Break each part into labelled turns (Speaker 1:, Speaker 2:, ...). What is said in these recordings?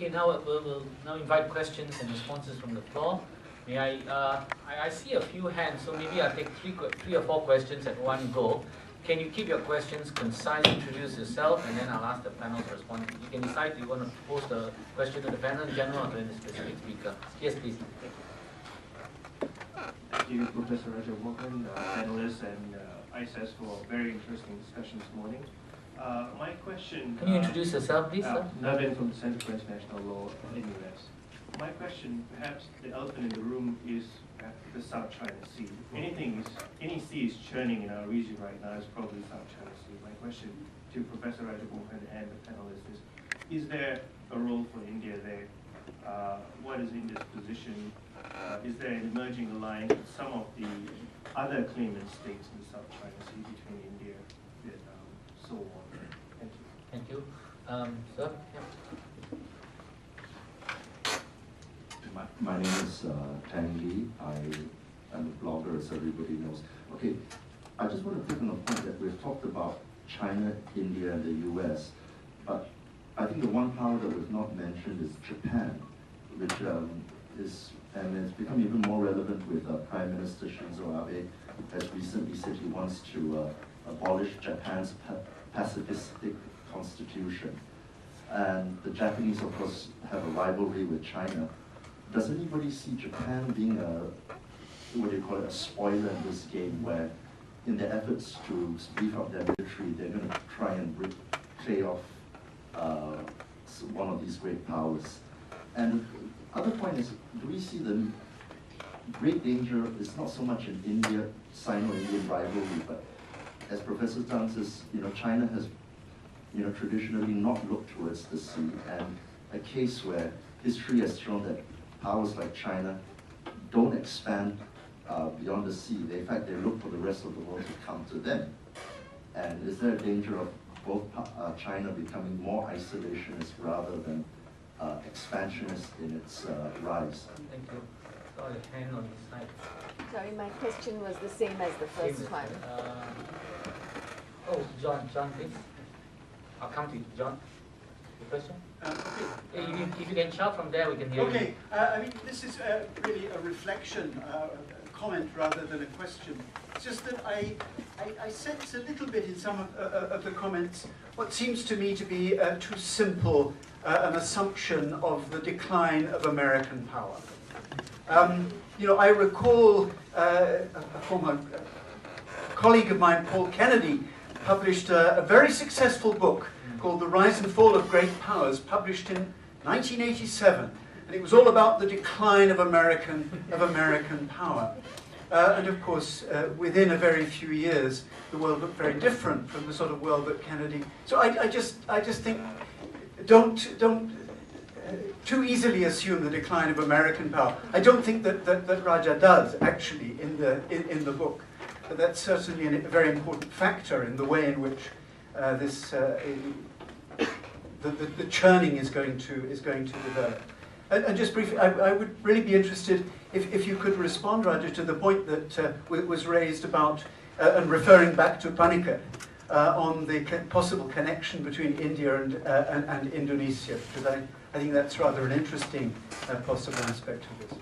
Speaker 1: Okay, now we'll now invite questions and responses from the floor. May I see a few hands, so maybe I'll take three or four questions at one go. Can you keep your questions concise, introduce yourself, and then I'll ask the panel to respond. You can decide if you want to pose the question to the panel in general or to the specific speaker. Yes, please.
Speaker 2: Thank you, Professor Rajaratnam, panelists, and ISAS for a very interesting discussion this morning. My question...
Speaker 1: Can you introduce yourself, please, sir?
Speaker 2: Navin from the Center for International Law in the US. My question, perhaps the elephant in the room, is the South China Sea. Any sea is churning in our region right now is probably South China Sea. My question to Professor Rajaratnam and the panelists is there a role for India there? What is India's position? Is there an emerging alliance with some of the other claimant states in the South China Sea between India, Vietnam, so on? Thank you.
Speaker 1: Thank you. Sir? Yeah.
Speaker 3: My name is Tan Lee. I am a blogger, as everybody knows. Okay, I just want to pick on a point that we've talked about China, India, and the US, but I think the one power that we've not mentioned is Japan, which and it's become even more relevant with Prime Minister Shinzo Abe has recently said he wants to abolish Japan's pacifistic constitution. And the Japanese, of course, have a rivalry with China. Does anybody see Japan being a spoiler in this game, where in their efforts to beef up their military, they're going to try and play off one of these great powers? And the other point is, do we see the great danger is not so much in India, Sino-Indian rivalry, but as Professor Zheng says, China has traditionally not looked towards the sea, and a case where history has shown that powers like China don't expand beyond the sea. In fact, they look for the rest of the world to come to them. And is there a danger of both China becoming more isolationist rather than expansionist in its rise?
Speaker 1: Thank you. Got a hand on the side.
Speaker 4: Sorry, my question was the same as the first one.
Speaker 1: John, please. I'll come to you, John. Your question?
Speaker 5: Okay.
Speaker 1: If you can shout from there, we can hear you.
Speaker 5: Okay. I mean, this is really a reflection, a comment rather than a question. It's just that I sense a little bit in some of the comments what seems to me to be too simple an assumption of the decline of American power. I recall a former colleague of mine, Paul Kennedy, published a very successful book called The Rise and Fall of Great Powers, published in 1987. And it was all about the decline of American power. And of course, within a very few years, the world looked very different from the sort of world that Kennedy... So I just think, don't too easily assume the decline of American power. I don't think that Raja does, actually, in the book. But that's certainly a very important factor in the way in which the churning is going to develop. And just briefly, I would really be interested if you could respond, Raja, to the point that was raised about, and referring back to Panika, on the possible connection between India and Indonesia, because I think that's rather an interesting possible aspect of this.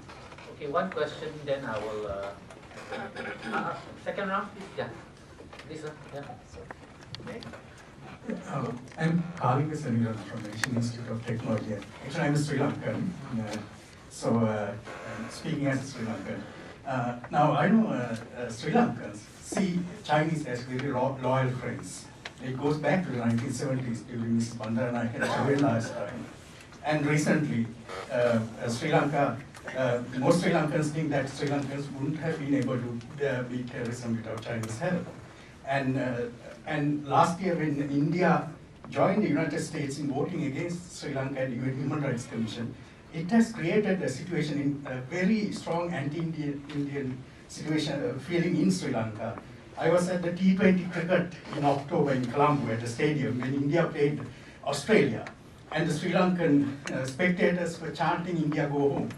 Speaker 1: Okay, one question, then I will... second round, please? Yeah. Lisa? Yeah.
Speaker 5: Okay.
Speaker 6: I'm calling this Central Information Institute of Technology. Actually, I'm a Sri Lankan, so I'm speaking as a Sri Lankan. Now, I know Sri Lankans see Chinese as very loyal friends. It goes back to the 1970s during Mrs. Bandaranaike and Chavela's time. And recently, Sri Lanka, most Sri Lankans think that Sri Lankans wouldn't have been able to beat terrorism without Chinese help. And last year, when India joined the United States in voting against Sri Lanka and UN Human Rights Commission, it has created a situation in a very strong anti-Indian situation feeling in Sri Lanka. I was at the T20 cricket in October in Colombo at the stadium when India played Australia, and the Sri Lankan spectators were chanting "India, go home."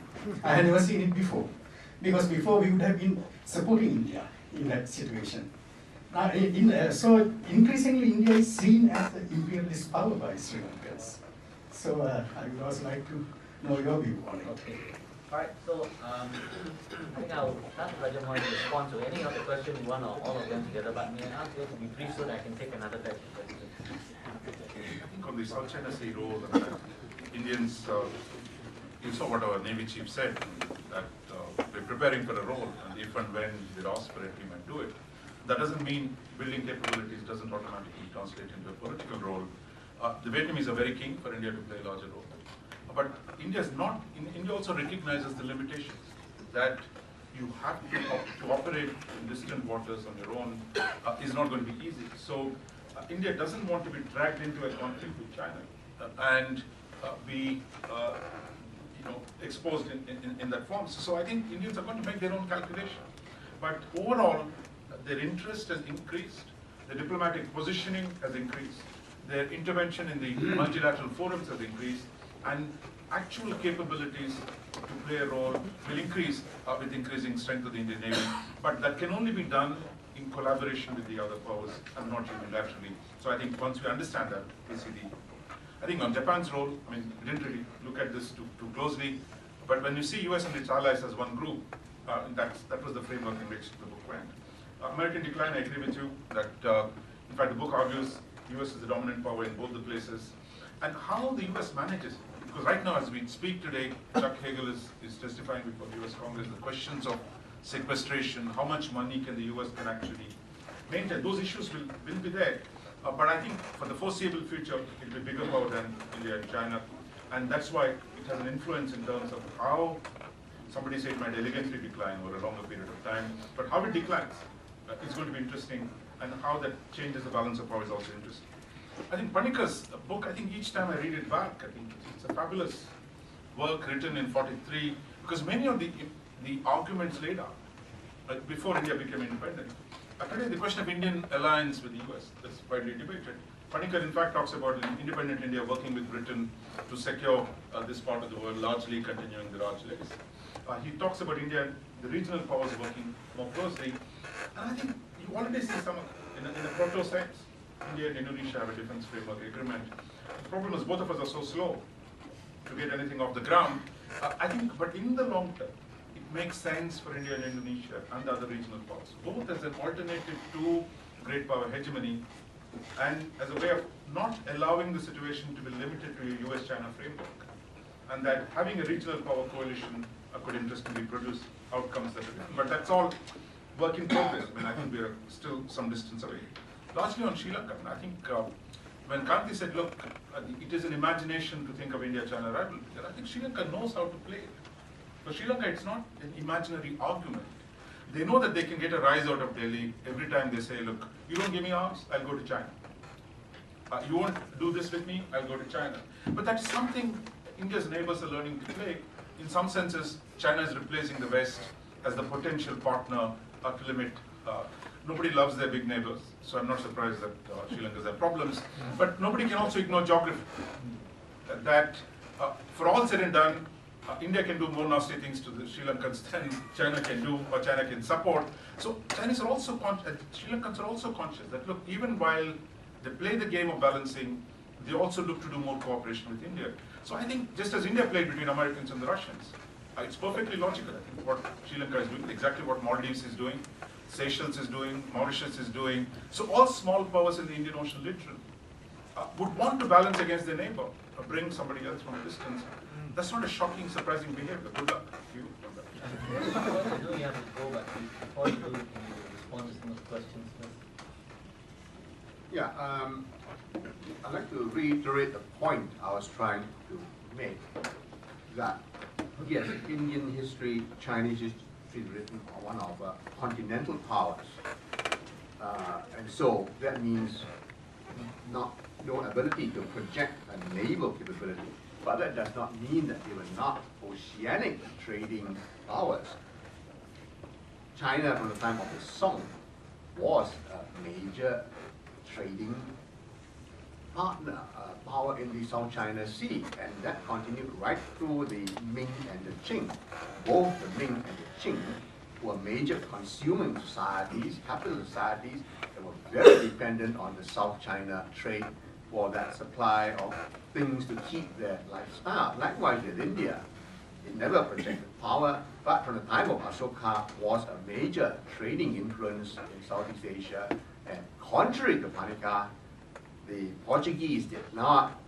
Speaker 6: I had never seen it before, because before we would have been supporting India in that situation. So increasingly India is seen as the imperialist power by Sri Lankans. So I would also like to know your view on it.
Speaker 1: Okay. All right, so I think I'll ask Rajaratnam to respond to any of the questions you want, or all of them together, but may I ask you to be brief so that I can take another batch of questions.
Speaker 7: I think on the South China Sea role, Indians, you saw what our Navy chief said, that we're preparing for a role, and if and when they're asked for it, we might do it. That doesn't mean building capabilities doesn't automatically translate into a political role. The Vietnamese are very keen for India to play a larger role. But India also recognizes the limitations, that you have to operate in distant waters on your own is not going to be easy. So India doesn't want to be dragged into a conflict with China and be exposed in that form. So I think Indians are going to make their own calculation. But overall, their interest has increased, the diplomatic positioning has increased, their intervention in the multilateral forums has increased, and actual capabilities to play a role will increase with increasing strength of the Indian Navy. But that can only be done in collaboration with the other powers and not unilaterally. So I think once we understand that, we see I think on Japan's role, I mean, we didn't really look at this too closely, but when you see US and its allies as one group, that was the framework in which the book went. American decline, I agree with you, that in fact the book argues US is the dominant power in both the places, and how the US manages it. Because right now, as we speak today, Chuck Hagel is testifying before the US Congress, the questions of sequestration, how much money can the US can actually maintain, those issues will be there. But I think for the foreseeable future, it will be bigger power than India and China. And that's why it has an influence in terms of how, somebody said it might elegantly decline over a longer period of time, but how it declines is going to be interesting, and how that changes the balance of power is also interesting. I think Panikar's book, I think each time I read it back, I think it's a fabulous work written in '43, because many of the arguments laid out before India became independent. Today, the question of Indian alliance with the US, that's widely debated. Panikar, in fact, talks about an independent India working with Britain to secure this part of the world, largely continuing the Raj legacy. He talks about India, the regional powers working more closely, and I think you already see some, in a proto sense, India and Indonesia have a defense framework agreement. The problem is both of us are so slow to get anything off the ground. I think, but in the long term, it makes sense for India and Indonesia and the other regional powers, both as an alternative to great power hegemony and as a way of not allowing the situation to be limited to a US-China framework. And that having a regional power coalition could interestingly produce outcomes that are different. But that's all work in progress. I mean, I think we are still some distance away. Largely on Sri Lanka, I think when Kanti said, look, it is an imagination to think of India-China rivalry, I think Sri Lanka knows how to play it. For Sri Lanka, it's not an imaginary argument. They know that they can get a rise out of Delhi every time they say, look, you don't give me arms, I'll go to China. You won't do this with me, I'll go to China. But that's something India's neighbors are learning to play. In some senses, China is replacing the West as the potential partner to limit. Nobody loves their big neighbors, so I'm not surprised that Sri Lanka's have problems. But nobody can also ignore geography. That for all said and done, India can do more nasty things to the Sri Lankans than China can do, or China can support. So Chinese are also Sri Lankans are also conscious that, look, even while they play the game of balancing, they also look to do more cooperation with India. So I think just as India played between Americans and the Russians, it's perfectly logical, I think, what Sri Lanka is doing, exactly what Maldives is doing, Seychelles is doing, Mauritius is doing. So all small powers in the Indian Ocean literally would want to balance against their neighbor, or bring somebody else from a distance. That's not a shocking, surprising behavior. Good luck to you.
Speaker 1: What you do, you have to go, but before you do, can you respond to some of the questions first?
Speaker 8: Yeah, I'd like to reiterate the point I was trying to make, that yes, Indian history, Chinese history is written on one of continental powers. And so that means no ability to project a naval capability. But that does not mean that they were not oceanic trading powers. China, from the time of the Song, was a major trading partner, power in the South China Sea, and that continued right through the Ming and the Qing. Both the Ming and the Qing were major consuming societies, capitalist societies, that were very dependent on the South China trade for that supply of things to keep their lifestyle. Likewise with India, it never projected power, but from the time of Ashoka was a major trading influence in Southeast Asia. And contrary to Panika, the Portuguese did not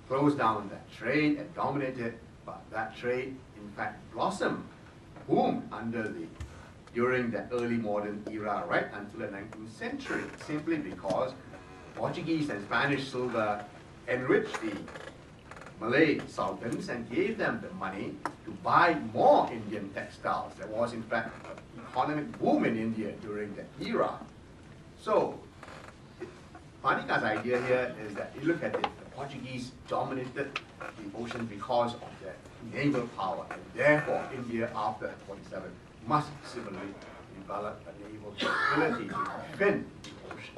Speaker 8: close down that trade and dominate it, but that trade in fact blossomed, boomed during the early modern era, right until the 19th century, simply because Portuguese and Spanish silver enriched the Malay sultans and gave them the money to buy more Indian textiles. There was in fact an economic boom in India during that era. So Panika's idea here is that you look at it, the Portuguese dominated the ocean because of their naval power, and therefore India after 47 must similarly develop a naval capability to defend the ocean.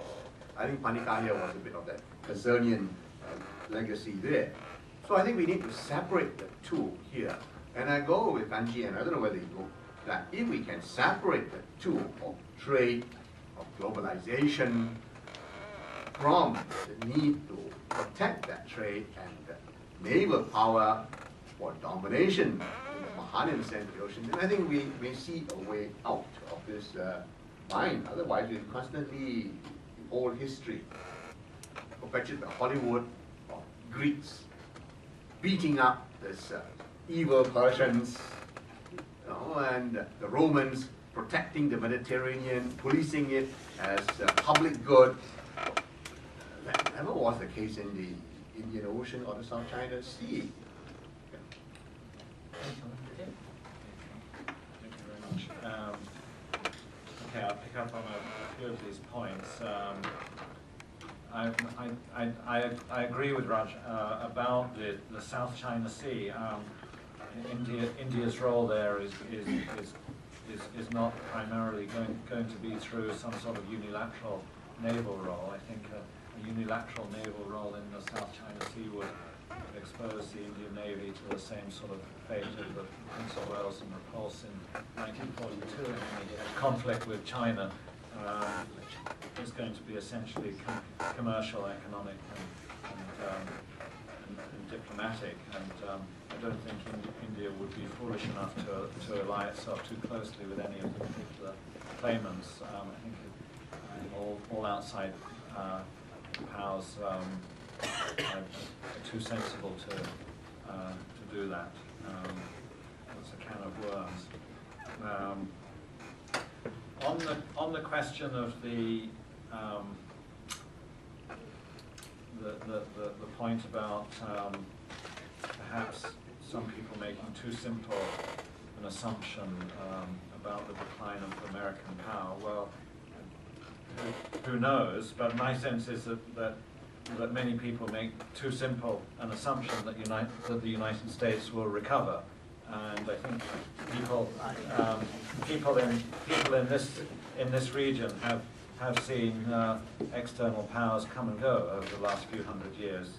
Speaker 8: I think Panika here was a bit of that Kazanian legacy there. So I think we need to separate the two here. And I go with Kanti, and I don't know whether you go, that if we can separate the two of trade, of globalization, from the need to protect that trade and the naval power for domination in the Mahanan sense of the ocean, then I think we may see a way out of this bind. Otherwise, we'll constantly, in old history, perpetuate the Hollywood of Greeks beating up this evil Persians, you know, and the Romans protecting the Mediterranean, policing it as public good. That never was the case in the Indian Ocean or the South China Sea.
Speaker 9: Thank you very much. Okay, I'll pick up on a few of these points. I agree with Raj about the South China Sea. India's role there is not primarily going to be through some sort of unilateral naval role. I think a unilateral naval role in the South China Sea would expose the Indian Navy to the same sort of fate of the Prince of Wales and Repulse in 1942 in the conflict with China. It's going to be essentially commercial, economic, and diplomatic. And I don't think India would be foolish enough to ally itself too closely with any of the particular claimants. I think all outside powers are too sensible to do that. It's a can of worms. On the question of the point about perhaps some people making too simple an assumption about the decline of American power. Well, who knows? But my sense is that many people make too simple an assumption that the United States will recover. And I think people in this region have seen external powers come and go over the last few hundred years.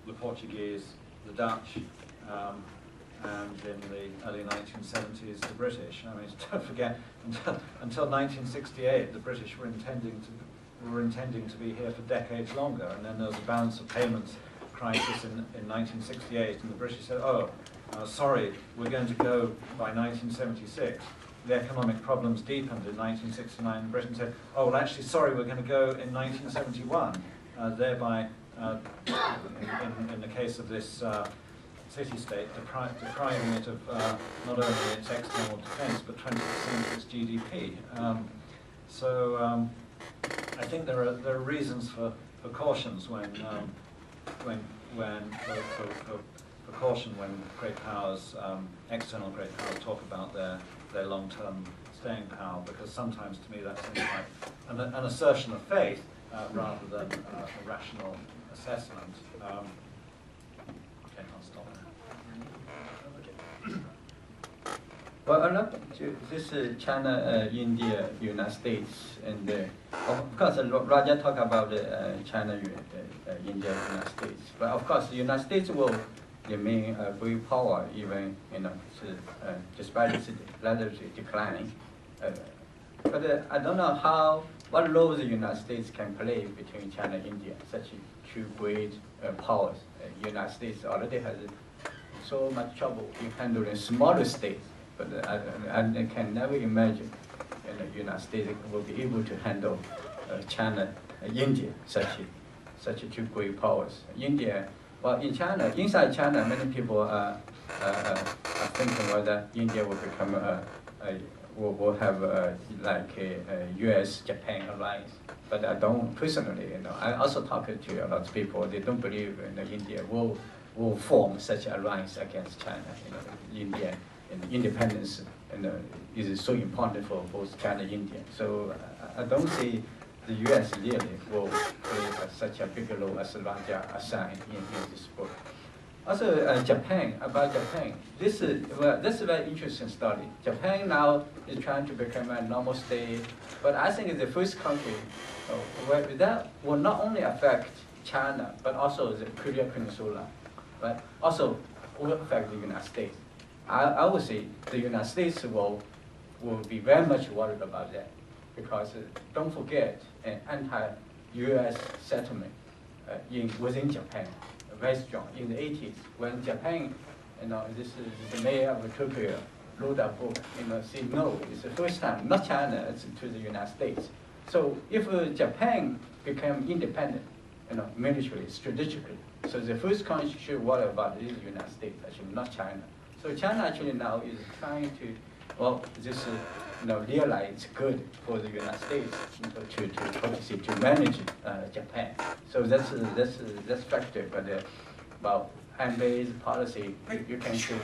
Speaker 9: The Portuguese, the Dutch, and in the early 1970s, the British. I mean, don't forget, until 1968, the British were intending to be here for decades longer, and then there was a balance of payments crisis in 1968, and the British said, "Oh, sorry, we're going to go by 1976." The economic problems deepened in 1969. Britain said, "Oh, well, actually, sorry, we're going to go in 1971." Thereby, in the case of this city-state, depriving it of not only its external defense, but 20% of its GDP. So I think there are reasons for cautions when caution when great powers, external great powers, talk about their long-term staying power, because sometimes to me that seems like an assertion of faith rather than a rational assessment. Okay, I'll stop there.
Speaker 10: Well, I love this China, India, United States, and of course, Raja talked about China, India, United States. But of course, the United States will remain a great power, even despite its relative decline. But I don't know what role the United States can play between China and India, such two great powers. United States already has so much trouble in handling smaller states, but I can never imagine the United States will be able to handle China and India, such two great powers. India, well, in China, inside China, many people are thinking whether India will become will have like a U.S.-Japan alliance. But I don't personally, I also talk to a lot of people. They don't believe India will form such an alliance against China. India and independence is so important for both China and India. So I don't see the U.S. really will play such a big role as Raja assigned in this book. Also, Japan, this is a very interesting study. Japan now is trying to become a normal state, but I think it's the first country where that will not only affect China, but also the Korea Peninsula, right? Also will affect the United States. I would say the United States will be very much worried about that, because don't forget an anti-U.S. settlement within Japan, very strong in the 80s when Japan, this is the mayor of Tokyo wrote a book, saying no, it's the first time, not China, it's to the United States. So if Japan became independent, militarily, strategically, so the first country should worry about is the United States, actually, not China. So China actually now is trying to, realize it's good for the United States to manage Japan. So that's factor. But about hand-based policy, you can see,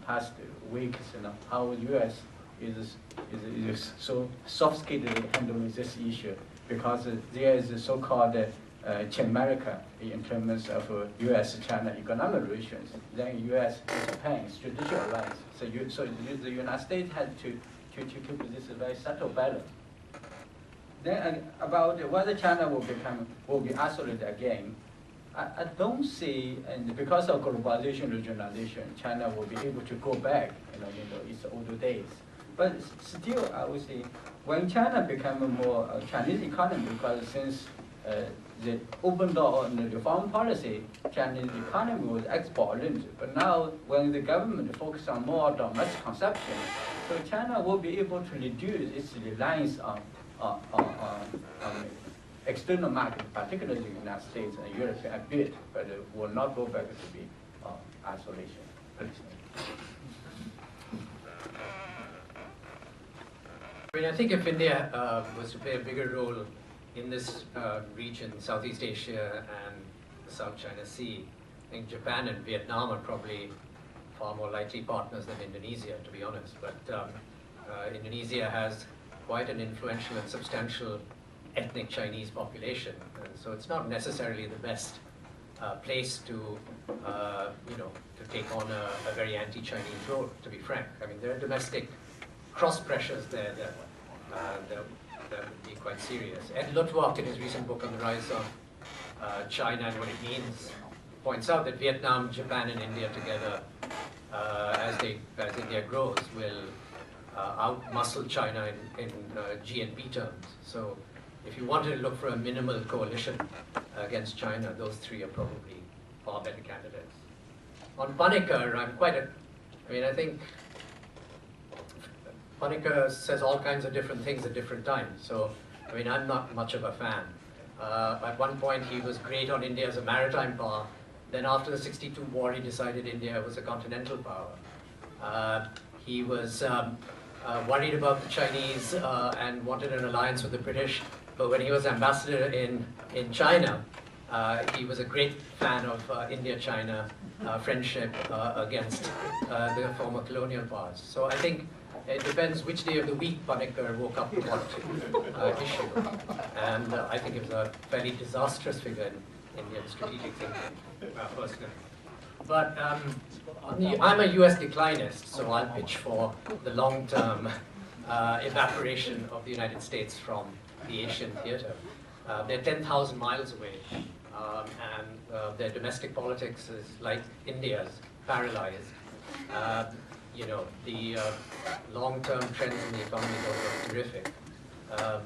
Speaker 10: past weeks, how the U.S. is so sophisticated handling this issue, because there is a so-called America in terms of U.S.-China economic relations. Then U.S. and Japan strategic alliance. So the United States had to keep this very subtle balance. Then about whether China will be isolated again, I don't see, and because of globalization, regionalization, China will be able to go back, its older days. But still, I would say, when China became a more Chinese economy, because since the open door and the reform policy, Chinese economy was export-oriented. But now, when the government focuses on more domestic consumption, so China will be able to reduce its reliance on external market, particularly the United States and Europe, a bit, but it will not go back to be isolation.
Speaker 1: I think if India was to play a bigger role in this region, Southeast Asia and the South China Sea, I think Japan and Vietnam are probably far more likely partners than Indonesia, to be honest. But Indonesia has quite an influential and substantial ethnic Chinese population, and so it's not necessarily the best place to take on a very anti-Chinese role, to be frank. I mean, there are domestic cross pressures there that would be quite serious. Ed Lutwak, in his recent book on the rise of China and what it means, points out that Vietnam, Japan, and India together, as India grows, will out-muscle China in GNP terms. So if you wanted to look for a minimal coalition against China, those three are probably far better candidates. On Panikkar, I think Panikkar says all kinds of different things at different times. So, I'm not much of a fan. At one point, he was great on India as a maritime power. Then after the '62 war, he decided India was a continental power. He was worried about the Chinese and wanted an alliance with the British. But when he was ambassador in China, he was a great fan of India-China friendship against the former colonial powers. So I think it depends which day of the week Panikkar woke up to what issue. And I think it was a fairly disastrous figure in Indian strategic thinking, personally. But I'm a US declinist, so I'll pitch for the long-term evaporation of the United States from the Asian theater. They're 10,000 miles away, and their domestic politics is like India's, paralyzed. The long-term trends in the economy don't look terrific.
Speaker 11: I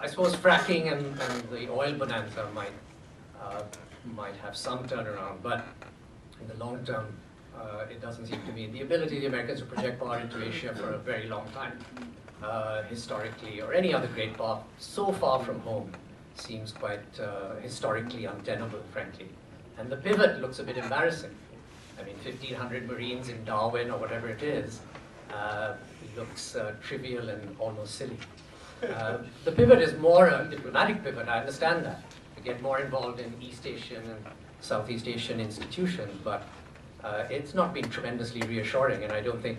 Speaker 11: suppose fracking and the oil bonanza might have some turnaround, but in the long term, it doesn't seem to be. The ability of the Americans to project power into Asia for a very long time, historically, or any other great power, so far from home, seems quite historically untenable, frankly. And the pivot looks a bit embarrassing. I mean, 1,500 Marines in Darwin, or whatever it is, looks trivial and almost silly. The pivot is more a diplomatic pivot, I understand that. To get more involved in East Asian and Southeast Asian institutions, but it's not been tremendously reassuring, and I don't think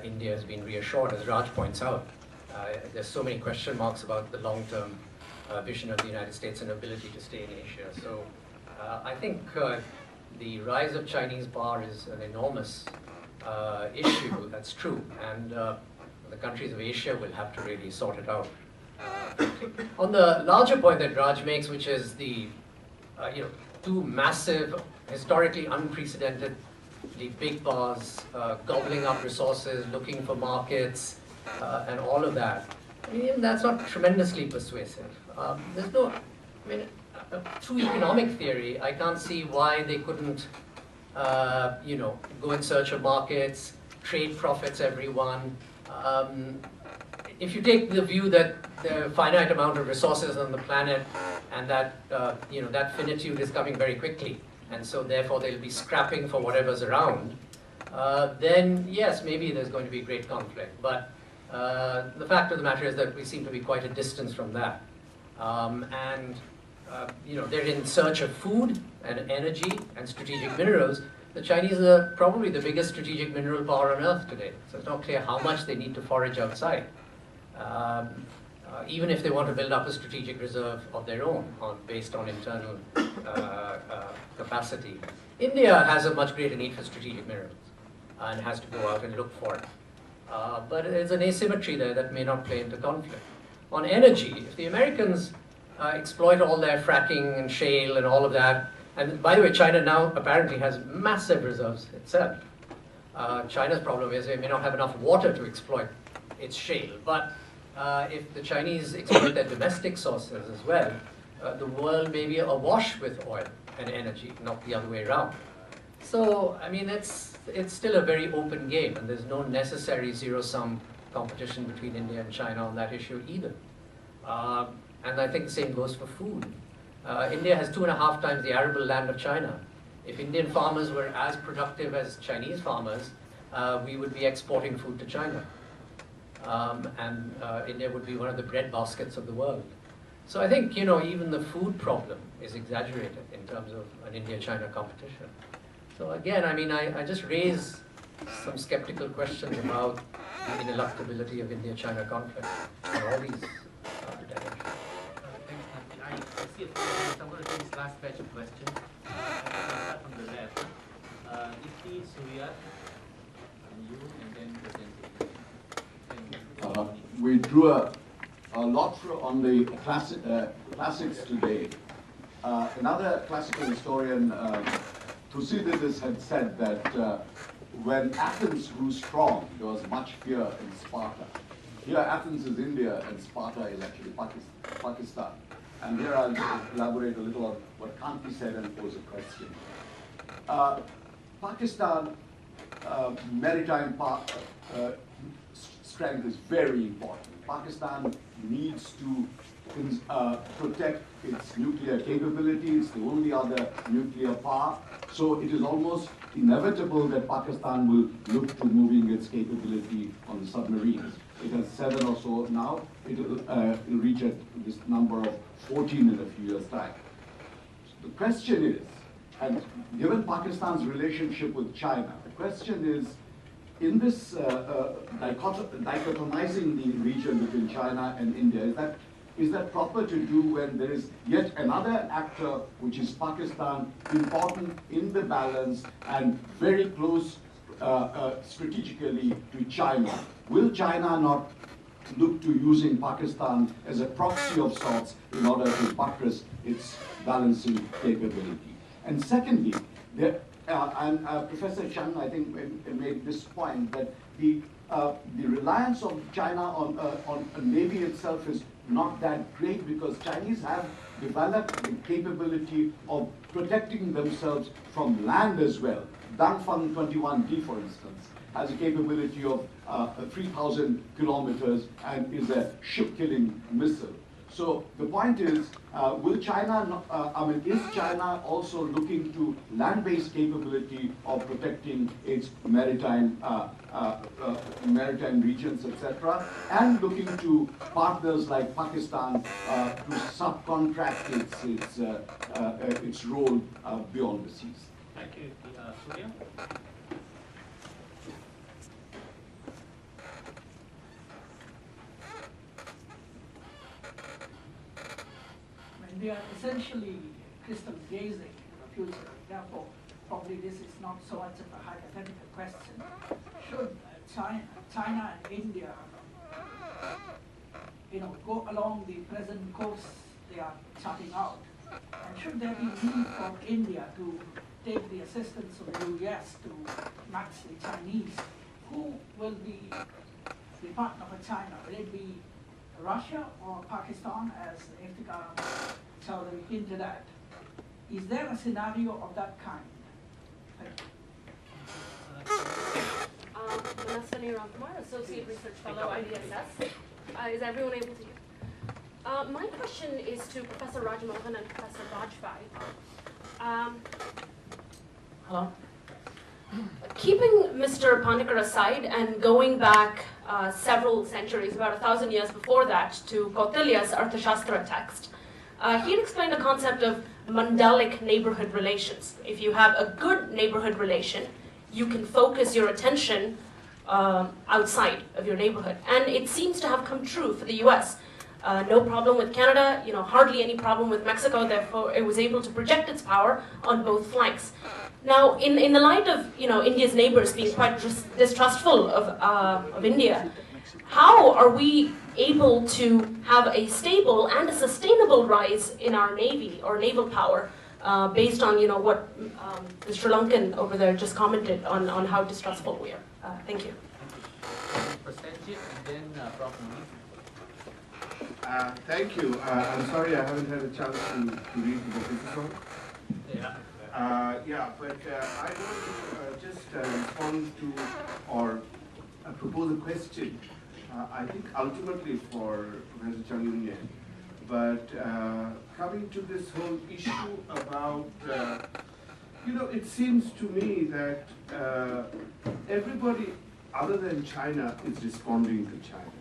Speaker 11: India has been reassured, as Raj points out. There's so many question marks about the long-term vision of the United States and ability to stay in Asia. So I think the rise of Chinese power is an enormous issue, that's true, and the countries of Asia will have to really sort it out. On the larger point that Raj makes, which is the two massive, historically unprecedentedly big powers gobbling up resources, looking for markets, and all of that, I mean, that's not tremendously persuasive. There's no, I mean, through economic theory, I can't see why they couldn't, go in search of markets, trade profits everyone. If you take the view that there are a finite amount of resources on the planet, and that that finitude is coming very quickly, and so therefore they'll be scrapping for whatever's around, then yes, maybe there's going to be great conflict. But the fact of the matter is that we seem to be quite a distance from that. They're in search of food and energy and strategic minerals. The Chinese are probably the biggest strategic mineral power on earth today, so it's not clear how much they need to forage outside, even if they want to build up a strategic reserve of their own based on internal capacity. India has a much greater need for strategic minerals and has to go out and look for it. But there's an asymmetry there that may not play into conflict. On energy, if the Americans exploit all their fracking and shale and all of that, and by the way, China now apparently has massive reserves itself. China's problem is they may not have enough water to exploit its shale, but if the Chinese exploit their domestic sources as well, the world may be awash with oil and energy, not the other way around. So, I mean, it's still a very open game, and there's no necessary zero-sum competition between India and China on that issue either. And I think the same goes for food. India has 2.5 times the arable land of China. If Indian farmers were as productive as Chinese farmers, we would be exporting food to China. And India would be one of the bread baskets of the world. So I think, even the food problem is exaggerated in terms of an India-China competition. So again, I mean, I just raise some skeptical questions about the ineluctability of India-China conflict and all these dimensions.
Speaker 1: I see a few hands. I'm going to take this last batch of questions. Start from the left. Ifti, Surya, and you, and then present.
Speaker 12: We drew a lot on the classics today. Another classical historian, Thucydides, had said that when Athens grew strong, there was much fear in Sparta. Here Athens is India and Sparta is actually Pakistan. And here I'll elaborate a little on what Kanti said and pose a question. Pakistan maritime strength is very important. Pakistan needs to protect its nuclear capability. It's the only other nuclear power. So it is almost inevitable that Pakistan will look to moving its capability on the submarines. It has 7 or so now. It will reach at this number of 14 in a few years' time. The question is, and given Pakistan's relationship with China, the question is, in this dichotomizing the region between China and India, is that proper to do when there is yet another actor, which is Pakistan, important in the balance and very close strategically to China? Will China not look to using Pakistan as a proxy of sorts in order to buttress its balancing capability? And secondly, and Professor Zheng, I think, made this point that the reliance of China on a navy itself is not that great because Chinese have developed the capability of protecting themselves from land as well. Dangfeng 21D, for instance, has a capability of 3,000 kilometers and is a ship-killing missile. So the point is, will China, is China also looking to land-based capability of protecting its maritime regions, etc., and looking to partners like Pakistan to subcontract its role beyond the seas?
Speaker 1: Thank you. Surya?
Speaker 13: We are essentially crystal gazing in the future. Therefore, probably this is not so much of a hypothetical question. Should China and India, go along the present course they are charting out, and should there be need for India to take the assistance of the US to match the Chinese, who will be the partner for China? Will it be Russia or Pakistan, as Iftikhar Chowdhury hinted at? Is there a scenario of that kind?
Speaker 14: Manaswini Ramkumar, Associate Research Fellow, IDSS. Is everyone able to hear? My question is to Professor Rajamohan and Professor Bajpai. Hello. Keeping Mr. Pandekar aside and going back several centuries, about 1,000 years before that, to Kautilya's Arthashastra text, he had explained the concept of Mandelic neighborhood relations. If you have a good neighborhood relation, you can focus your attention outside of your neighborhood. And it seems to have come true for the US. No problem with Canada, hardly any problem with Mexico, therefore it was able to project its power on both flanks. Now, in the light of India's neighbors being quite distrustful of India, how are we able to have a stable and a sustainable rise in our navy or naval power based on what the Sri Lankan over there just commented on how distrustful we are? Thank you.
Speaker 1: Prasenjit and then Prof.
Speaker 15: Thank you. I'm sorry I haven't had a chance to read the book. Is this on?
Speaker 1: Yeah.
Speaker 15: But I want to just respond to or propose a question. I think ultimately for Professor Chang Yongnian, but coming to this whole issue about, it seems to me that everybody other than China is responding to China.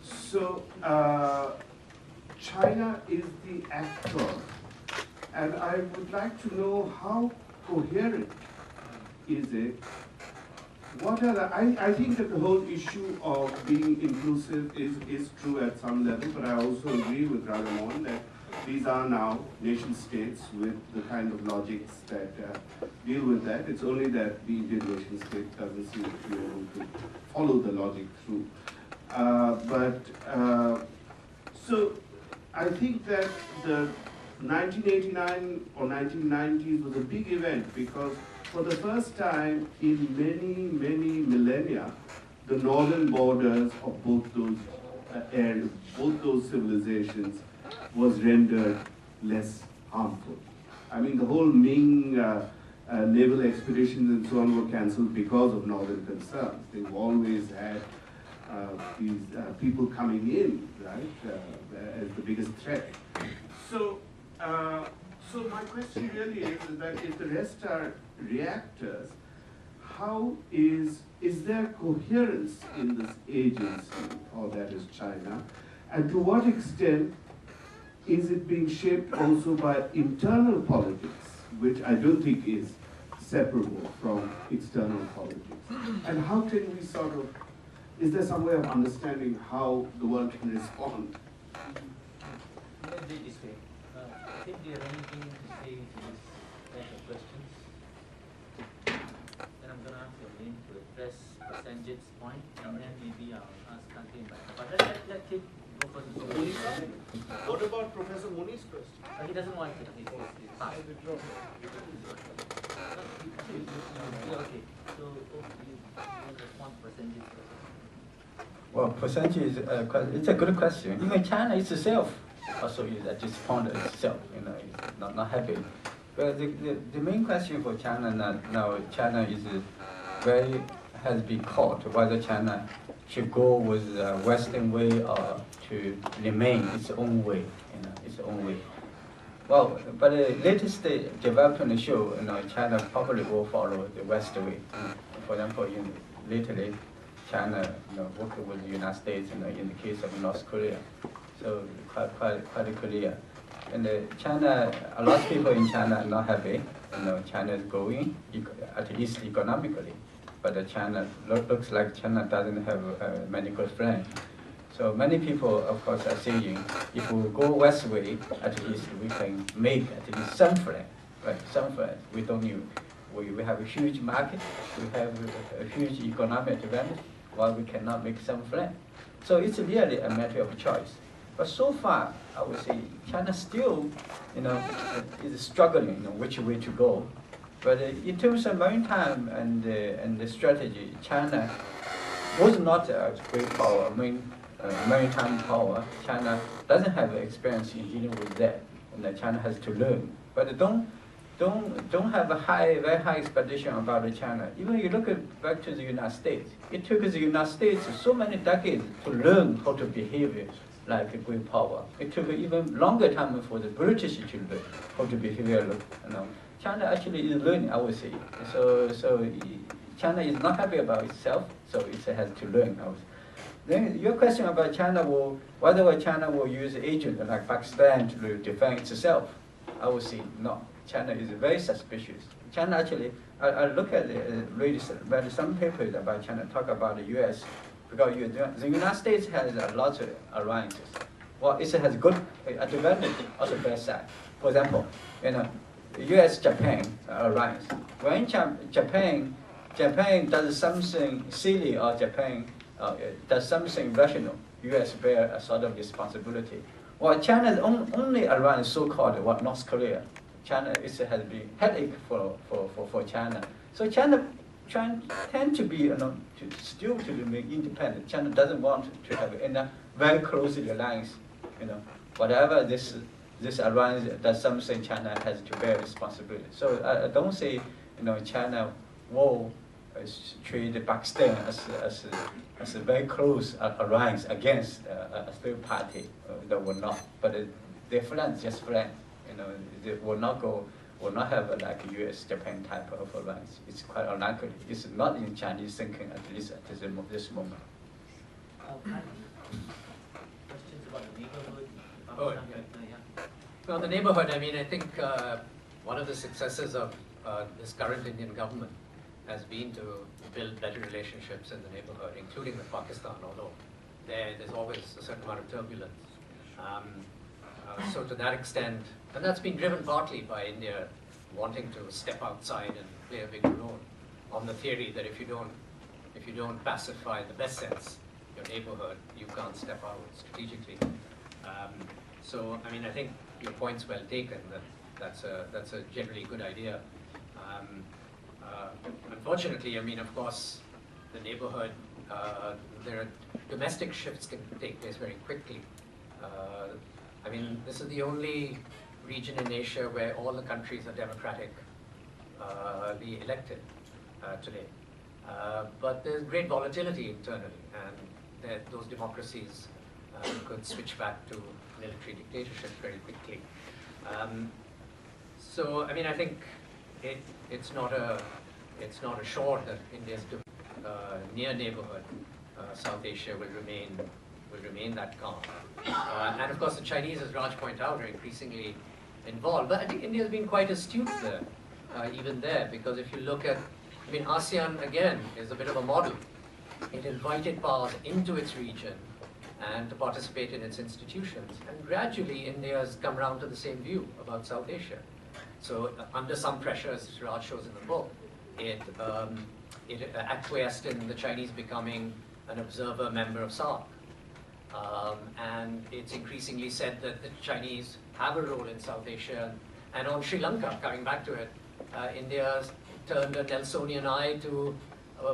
Speaker 15: So China is the actor, and I would like to know how coherent is it. What are the, I think that the whole issue of being inclusive is true at some level, but I also agree with Rajamohan that these are now nation states with the kind of logics that deal with that. It's only that the Indian nation state doesn't seem to be able to follow the logic through. So I think that the 1989 or 1990s was a big event because for the first time in many, many millennia, the northern borders of both those civilizations was rendered less harmful. I mean, the whole Ming naval expeditions and so on were cancelled because of northern concerns. They've always had these people coming in, right, as the biggest threat. So my question really is that if the rest are reactors, how is there coherence in this agency, or that is China, and to what extent is it being shaped also by internal politics, which I don't think is separable from external politics? And how can we sort of, is there some way of understanding how the world can respond?
Speaker 1: Let's do it this way. I think do you have anything to say to this type of questions? Then I'm going to ask your name to address Prasenjit's point, and then maybe I'll ask Kanti and Bajpai. But let's go
Speaker 8: What about Professor Muni's question?
Speaker 1: He doesn't want to. Okay, so you respond percentage.
Speaker 10: Well, percentage is it's a good question. Even China itself also is at this point itself, it's not happy. But the main question for China now China is has been caught whether China should go with the Western way or to remain its own way, its own way. Well, but the latest development show, China probably will follow the Western way. For example, lately, China, working with the United States, in the case of North Korea, so quite clear. And China, a lot of people in China are not happy. China is growing, at least economically, but China looks like China doesn't have many good friends. So many people, of course, are saying, if we go west way, at least we can make at least some friends, right? Some friends. We don't need. We have a huge market. We have a huge economic advantage. While we cannot make some friends. So it's really a matter of choice. But so far, I would say China still, is struggling, which way to go. But in terms of maritime and the strategy, China was not a great power. Maritime power. China doesn't have experience in dealing with that, and China has to learn. But don't have a very high expectation about China. Even you look back to the United States, it took the United States so many decades to learn how to behave like a great power. It took even longer time for the British to learn how to behave. China actually is learning, I would say. So China is not happy about itself, so it has to learn. Then your question about China whether China will use agents like Pakistan to defend itself, I would say no. China is very suspicious. China actually, I look at read some papers about China, talk about the U.S. because the United States has a lot of alliances. Well, it has good advantage, also bad side. For example, the U.S.-Japan alliance. When Japan does something silly or Japan does something rational, U.S. bear a sort of responsibility. Well, China's only alliance, so-called North Korea. China has been headache for China. So China tend to be still to remain independent. China doesn't want to have a very close alliance. Whatever this alliance does something, China has to bear responsibility. So I don't say China will treat Pakistan as a very close alliance against a third party. That will not. But they're friends, just friends. They will not have like a U.S.-Japan type of alliance. It's quite unlikely. It's not in Chinese thinking, at least at this moment.
Speaker 1: Questions about the neighbourhood?
Speaker 11: Well, the neighbourhood, I think one of the successes of this current Indian government has been to build better relationships in the neighbourhood, including with Pakistan, although there's always a certain amount of turbulence. So to that extent, and that's been driven partly by India wanting to step outside and play a bigger role, on the theory that if you don't pacify, in the best sense, your neighbourhood, you can't step out strategically. So I think your point's well taken. That's a generally good idea. Unfortunately, of course, the neighbourhood, there are domestic shifts can take place very quickly. This is the only region in Asia where all the countries are democratically elected today. But there's great volatility internally, and those democracies could switch back to military dictatorship very quickly. So I think it's not assured that India's near neighborhood, South Asia, will remain that calm. And of course, the Chinese, as Raj pointed out, are increasingly involved. But I think India has been quite astute there, even there, because if you look at, ASEAN again is a bit of a model. It invited powers into its region and to participate in its institutions. And gradually, India has come around to the same view about South Asia. So under some pressure, as Raj shows in the book, it acquiesced in the Chinese becoming an observer member of SAARC. And it's increasingly said that the Chinese have a role in South Asia. And on Sri Lanka, coming back to it, India's turned a Nelsonian eye to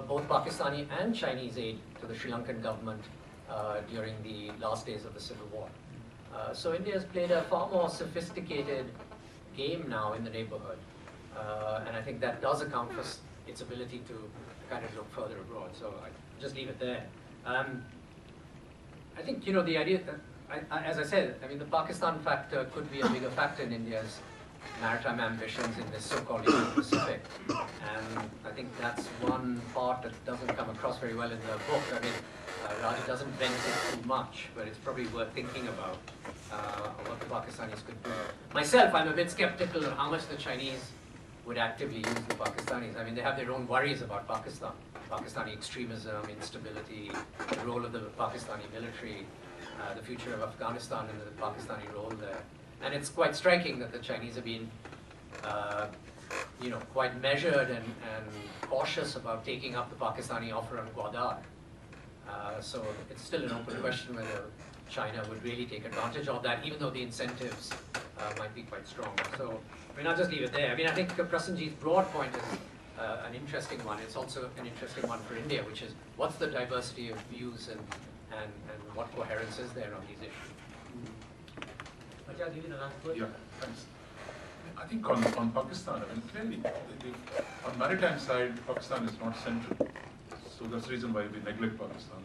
Speaker 11: both Pakistani and Chinese aid to the Sri Lankan government during the last days of the civil war. So India has played a far more sophisticated game now in the neighborhood. And I think that does account for its ability to kind of look further abroad. So I just leave it there. I think, you know, the idea that, as I said, I mean, the Pakistan factor could be a bigger factor in India's maritime ambitions in this so-called Indo-Pacific. And I think that's one part that doesn't come across very well in the book. I mean, Raja doesn't vent it too much, but it's probably worth thinking about what the Pakistanis could do. Myself, I'm a bit skeptical of how much the Chinese would actively use the Pakistanis. I mean, they have their own worries about Pakistan. Pakistani extremism, instability, the role of the Pakistani military, the future of Afghanistan and the Pakistani role there. And it's quite striking that the Chinese have been, you know, quite measured and cautious about taking up the Pakistani offer on Gwadar. So it's still an open question whether China would really take advantage of that, even though the incentives might be quite strong. So, I mean, I'll just leave it there. I mean, I think Prasenjit's broad point is an interesting one. It's also an interesting one for India, which is what's the diversity of views and what coherence is there on these issues.
Speaker 1: I'll give you the last word.
Speaker 7: Yeah, thanks. I think on Pakistan, I mean, clearly, on maritime side, Pakistan is not central. So that's the reason why we neglect Pakistan.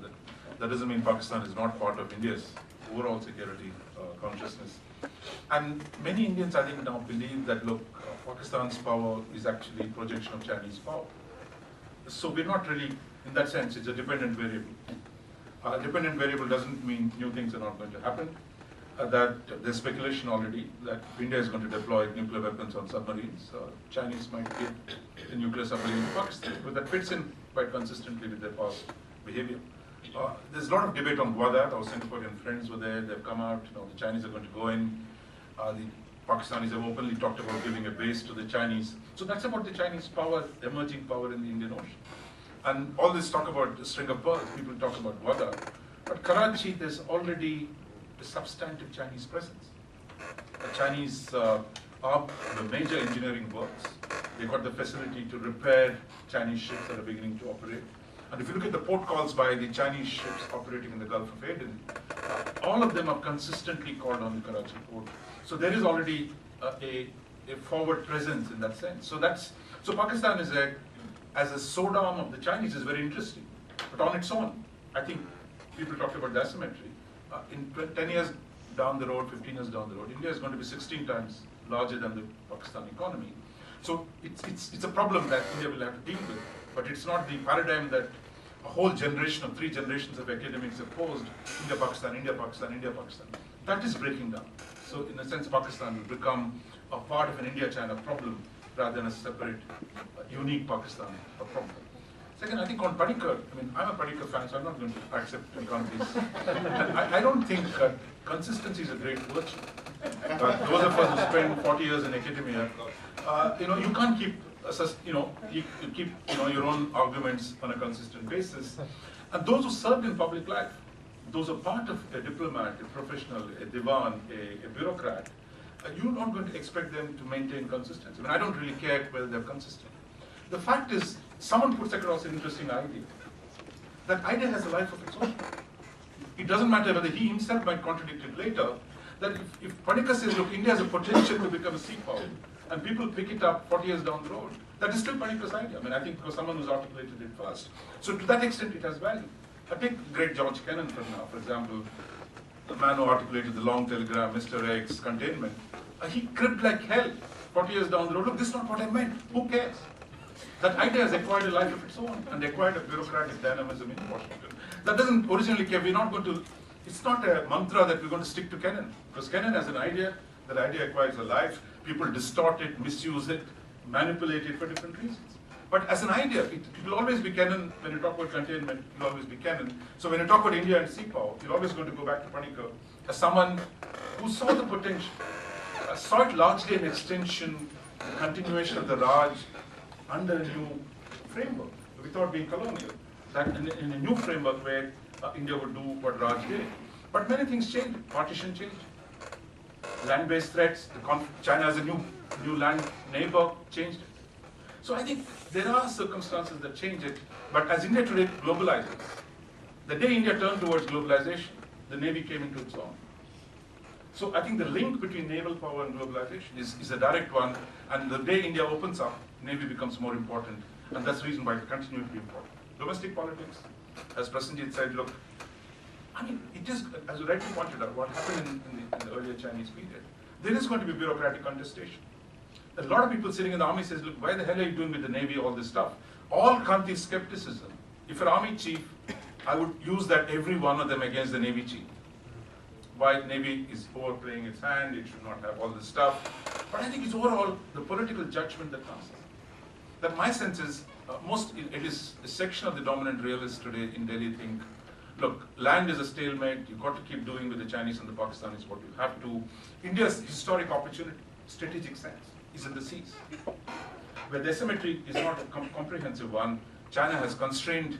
Speaker 7: That doesn't mean Pakistan is not part of India's overall security consciousness. And many Indians, I think, now believe that, look, Pakistan's power is actually a projection of Chinese power. So we're not really, in that sense, it's a dependent variable. A dependent variable doesn't mean new things are not going to happen. That there's speculation already that India is going to deploy nuclear weapons on submarines. Chinese might get a nuclear submarine in Pakistan, but that fits in quite consistently with their past behavior. There's a lot of debate on Gwadar. Our Singaporean friends were there. They've come out. You know, the Chinese are going to go in. The Pakistanis have openly talked about giving a base to the Chinese. So that's about the Chinese power, emerging power in the Indian Ocean. And all this talk about the string of pearls, people talk about Gwadar. But Karachi, there's already a substantive Chinese presence. The Chinese are the major engineering works. They've got the facility to repair Chinese ships that are beginning to operate. And if you look at the port calls by the Chinese ships operating in the Gulf of Aden, all of them have consistently called on the Karachi port. So there is already a forward presence in that sense. So Pakistan is as a soda arm of the Chinese is very interesting. But on its own, I think people talk about the asymmetry. In 10 years down the road, 15 years down the road, India is going to be 16 times larger than the Pakistan economy. So it's a problem that India will have to deal with. But it's not the paradigm that a whole generation of 3 generations of academics have posed, India, Pakistan, India, Pakistan, India, Pakistan. That is breaking down. So in a sense, Pakistan will become a part of an India-China problem rather than a separate, unique Pakistan problem. Second, I think on Padikkar, I mean, I'm a Padikkar fan, so I'm not going to accept Kanti's. I don't think consistency is a great virtue. Those of us who spend 40 years in academia, you know, you can't keep, you keep, your own arguments on a consistent basis. And those who served in public life, those are part of a diplomat, a professional, a divan, a bureaucrat, you're not going to expect them to maintain consistency. I mean, I don't really care whether they're consistent. The fact is, someone puts across an interesting idea. That idea has a life of its own. It doesn't matter whether he himself might contradict it later, that if Padikkar says, look, India has a potential to become a sea power, and people pick it up 40 years down the road, that is still Padikkar's idea. I mean, I think because someone who's articulated it first. So to that extent, it has value. I take great George Kennan for example, the man who articulated the long telegram, Mr. X, containment. He cribbed like hell 40 years down the road. Look, this is not what I meant. Who cares? That idea has acquired a life of its own and acquired a bureaucratic dynamism in Washington. That doesn't originally care. We're not going to, it's not a mantra that we're going to stick to Kennan. Because Kennan has an idea, that idea acquires a life. People distort it, misuse it, manipulate it for different reasons. But as an idea, it will always be Kennan. When you talk about containment, it will always be Kennan. So when you talk about India and sea power, you're always going to go back to Padikkar as someone who saw the potential, saw it largely an extension, a continuation of the Raj under a new framework, without being colonial. That in a new framework where India would do what Raj did. But many things changed. Partition changed. Land-based threats, China as a new land neighbor changed it. So I think there are circumstances that change it, but as India today globalizes, the day India turned towards globalization, the Navy came into its own. So I think the link between naval power and globalization is a direct one, and the day India opens up, Navy becomes more important, and that's the reason why it continues to be important. Domestic politics, as Prasenjit said, look, I mean, it is, as you rightly pointed out, what happened in the earlier Chinese period. There is going to be bureaucratic contestation. A lot of people sitting in the army says, look, why the hell are you doing with the Navy all this stuff? All Kanti's skepticism. If an army chief, I would use that every one of them against the Navy chief. Why Navy is overplaying its hand, it should not have all this stuff. But I think it's overall the political judgment that comes. That my sense is, it is a section of the dominant realists today in Delhi think, look, land is a stalemate, you've got to keep doing with the Chinese and the Pakistanis what you have to. India's historic opportunity, strategic sense, is in the seas. Where the asymmetry is not a comprehensive one, China has constrained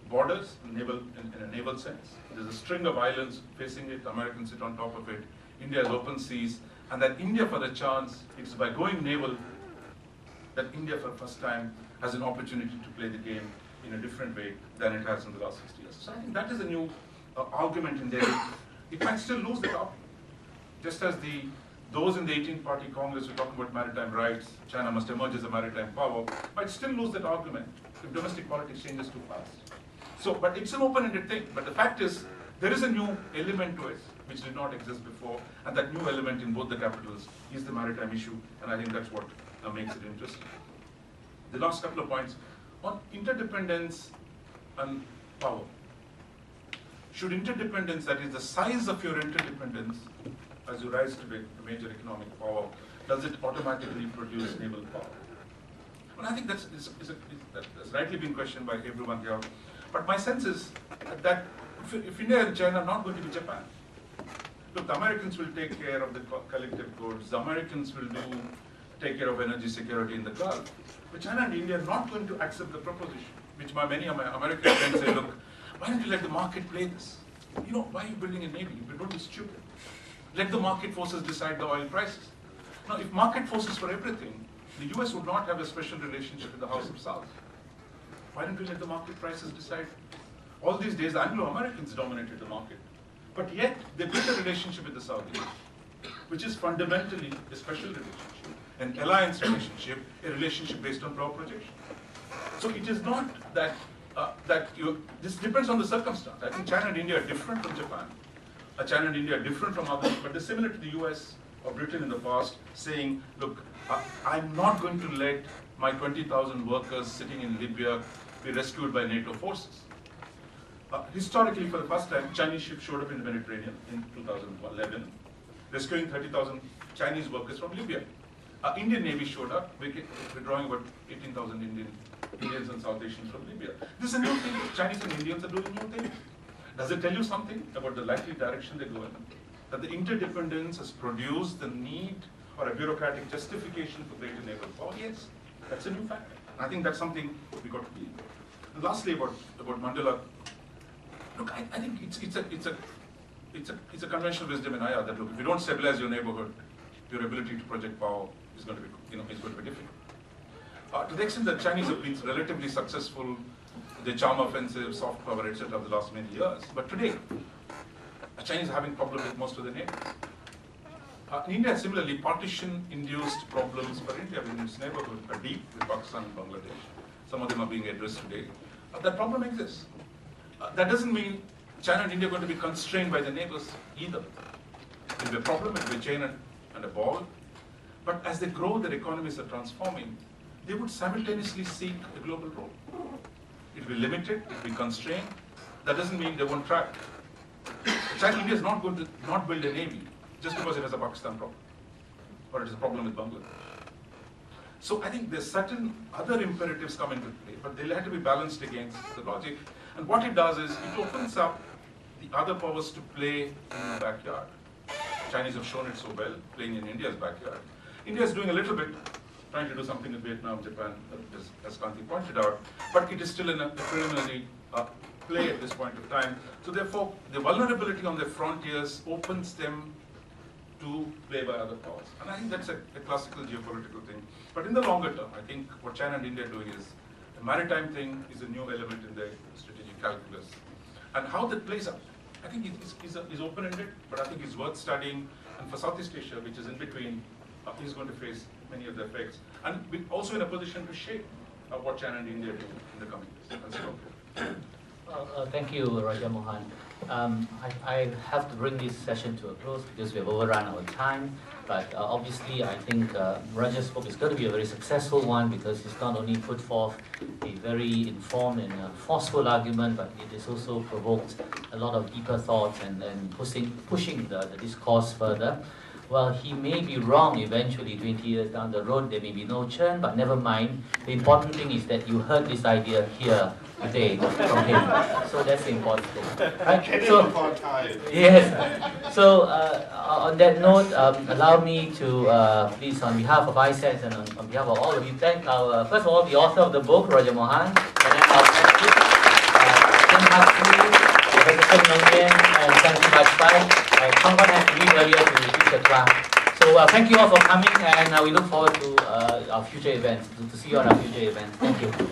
Speaker 7: borders in a naval sense. There's a string of islands facing it, Americans sit on top of it, India has open seas, and that India for the chance, it's by going naval that India for the first time has an opportunity to play the game in a different way than it has in the last 60 years. So I think that is a new argument in Delhi. It might still lose the argument. Just as those in the 18th Party Congress who are talking about maritime rights, China must emerge as a maritime power, might still lose that argument if domestic politics changes too fast. So, but it's an open-ended thing. But the fact is, there is a new element to it which did not exist before, and that new element in both the capitals is the maritime issue, and I think that's what makes it interesting. The last couple of points on interdependence and power. Should interdependence, that is the size of your interdependence, as you rise to be a major economic power, does it automatically produce naval power? Well, I think that's rightly been questioned by everyone here. But my sense is that if India and China are not going to be Japan, look, the Americans will take care of the collective goods, the Americans will take care of energy security in the Gulf, but China and India are not going to accept the proposition, which many of my American friends say, look, why don't you let the market play this? You know, why are you building a navy? Don't be stupid. Let the market forces decide the oil prices. Now, if market forces for everything, the US would not have a special relationship with the House of South. Why don't we let the market prices decide? All these days, the Anglo-Americans dominated the market. But yet, they built a relationship with the Saudis, which is fundamentally a special relationship, an alliance relationship, a relationship based on power projection. So it is not that, this depends on the circumstance. I think China and India are different from Japan. China and India are different from others, but they're similar to the US or Britain in the past, saying, look, I'm not going to let my 20,000 workers sitting in Libya be rescued by NATO forces. Historically, for the first time, Chinese ships showed up in the Mediterranean in 2011, rescuing 30,000 Chinese workers from Libya. Indian Navy showed up, withdrawing about 18,000 Indians and South Asians from Libya. This is a new thing. Chinese and Indians are doing new things. Does it tell you something about the likely direction they go in? That the interdependence has produced the need or a bureaucratic justification for greater naval power? Yes, that's a new factor. I think that's something we got to be. And lastly, about Mandela. Look, I think it's a conventional wisdom in IR that look, if you don't stabilize your neighborhood, your ability to project power is going to be, is going to be difficult. To the extent that Chinese have been relatively successful, the charm offensive, soft power, etc., of the last many years, but today, the Chinese are having problems with most of the neighbors. In India, similarly, partition-induced problems for India within its neighborhood are deep with Pakistan and Bangladesh. Some of them are being addressed today. That problem exists. That doesn't mean China and India are going to be constrained by the neighbors either. It will be a problem, it will be a chain and a ball. But as they grow, their economies are transforming, they would simultaneously seek a global role. It will be limited, it will be constrained. That doesn't mean they won't try. China and India is not going to not build a navy just because it has a Pakistan problem, or it has a problem with Bangladesh. So I think there's certain other imperatives come into play, but they'll have to be balanced against the logic. And what it does is, it opens up the other powers to play in the backyard. Chinese have shown it so well, playing in India's backyard. India is doing a little bit, trying to do something in Vietnam, Japan, as Kanti pointed out, but it is still in a preliminary play at this point of time. So therefore, the vulnerability on the frontiers opens them to play by other powers. And I think that's a classical geopolitical thing. But in the longer term, I think what China and India are doing is, the maritime thing is a new element in their strategic calculus. And how that plays out, I think is open-ended, but I think it's worth studying. And for Southeast Asia, which is in between, is going to face many of the effects. And we're also in a position to shape what China and India do in the coming years.
Speaker 1: Thank you, Raja Mohan. I have to bring this session to a close because we have overrun our time. But obviously, I think Raja's book is going to be a very successful one because it's not only put forth a very informed and forceful argument, but it has also provoked a lot of deeper thoughts and pushing the discourse further. Well, he may be wrong eventually 20 years down the road, there may be no churn, but never mind. The important thing is that you heard this idea here today from him. So that's the important thing. Right? So, yes. So on that note, allow me to please, on behalf of ISETS and on behalf of all of you, thank our, first of all, the author of the book, Raja Mohan, and then our Tim Huxley, Professor Yongnian, and Kanti Bajpai. Someone has to leave earlier to teach the class. So thank you all for coming, and we look forward to our future events, to see you on our future events. Thank you.